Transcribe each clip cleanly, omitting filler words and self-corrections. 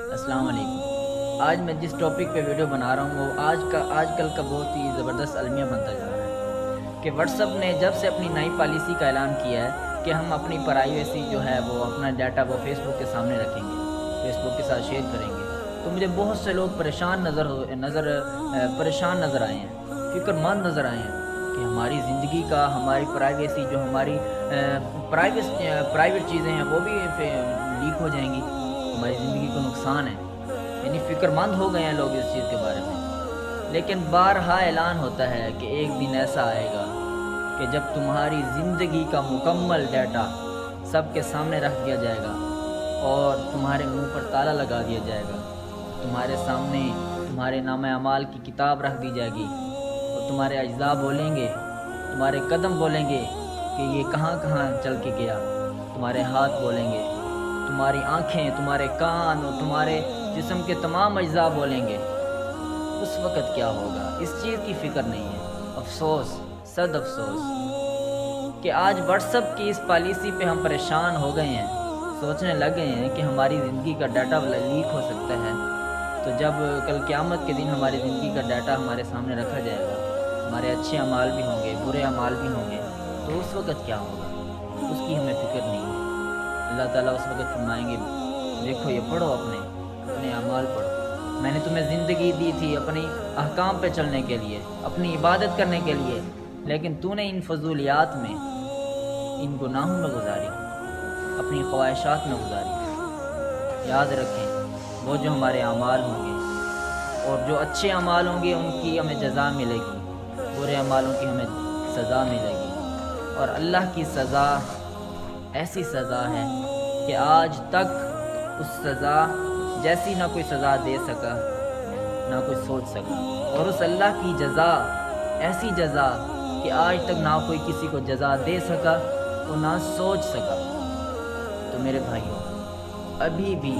السلام علیکم۔ آج میں جس ٹاپک پہ ویڈیو بنا رہا ہوں وہ آج کل کا بہت ہی زبردست المیہ بنتا جا رہا ہے کہ واٹس ایپ نے جب سے اپنی نئی پالیسی کا اعلان کیا ہے کہ ہم اپنی پرائیویسی جو ہے وہ اپنا ڈیٹا وہ فیس بک کے سامنے رکھیں گے، فیس بک کے ساتھ شیئر کریں گے، تو مجھے بہت سے لوگ پریشان نظر آئے ہیں، فکر مند نظر آئے ہیں کہ ہماری زندگی کا، ہماری پرائیویسی جو ہماری پرائیویٹ چیزیں ہیں وہ بھی لیک ہو جائیں گی، ہماری زندگی کو نقصان ہے، یعنی فکر مند ہو گئے ہیں لوگ اس چیز کے بارے میں۔ لیکن بارہا اعلان ہوتا ہے کہ ایک دن ایسا آئے گا کہ جب تمہاری زندگی کا مکمل ڈیٹا سب کے سامنے رکھ دیا جائے گا اور تمہارے منہ پر تالا لگا دیا جائے گا، تمہارے سامنے تمہارے نام اعمال کی کتاب رکھ دی جائے گی اور تمہارے اجزاء بولیں گے، تمہارے قدم بولیں گے کہ یہ کہاں کہاں چل کے گیا، تمہارے ہاتھ بولیں گے، تمہاری آنکھیں، تمہارے کان اور تمہارے جسم کے تمام اجزاء بولیں گے۔ اس وقت کیا ہوگا اس چیز کی فکر نہیں ہے۔ افسوس، صد افسوس کہ آج واٹس ایپ کی اس پالیسی پہ ہم پریشان ہو گئے ہیں، سوچنے لگ گئے ہیں کہ ہماری زندگی کا ڈیٹا لیک ہو سکتا ہے، تو جب کل قیامت کے دن ہماری زندگی کا ڈیٹا ہمارے سامنے رکھا جائے گا، ہمارے اچھے اعمال بھی ہوں گے، برے اعمال بھی ہوں گے، تو اس وقت کیا ہوگا اس کی ہمیں فکر نہیں ہے۔ اللہ تعالیٰ اس وقت فرمائیں گے، دیکھو یہ پڑھو، اپنے اعمال پڑھو، میں نے تمہیں زندگی دی تھی اپنی احکام پہ چلنے کے لیے، اپنی عبادت کرنے کے لیے، لیکن تو نے ان فضولیات میں، ان گناہوں میں گزاری، اپنی خواہشات میں گزاری۔ یاد رکھیں، وہ جو ہمارے اعمال ہوں گے اور جو اچھے اعمال ہوں گے ان کی ہمیں جزا ملے گی، برے اعمالوں کی ہمیں سزا ملے گی، اور اللہ کی سزا ایسی سزا ہے کہ آج تک اس سزا جیسی نہ کوئی سزا دے سکا، نہ کوئی سوچ سکا، اور اس اللہ کی جزا ایسی جزا کہ آج تک نہ کوئی کسی کو جزا دے سکا اور نہ سوچ سکا۔ تو میرے بھائیوں، ابھی بھی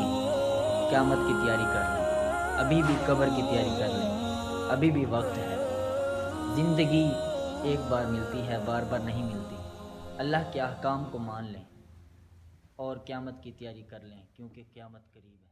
قیامت کی تیاری کر لیں، ابھی بھی قبر کی تیاری کر لیں، ابھی بھی وقت ہے۔ زندگی ایک بار ملتی ہے، بار بار نہیں ملتی۔ اللہ کے احکام کو مان لیں اور قیامت کی تیاری کر لیں، کیونکہ قیامت قریب ہے۔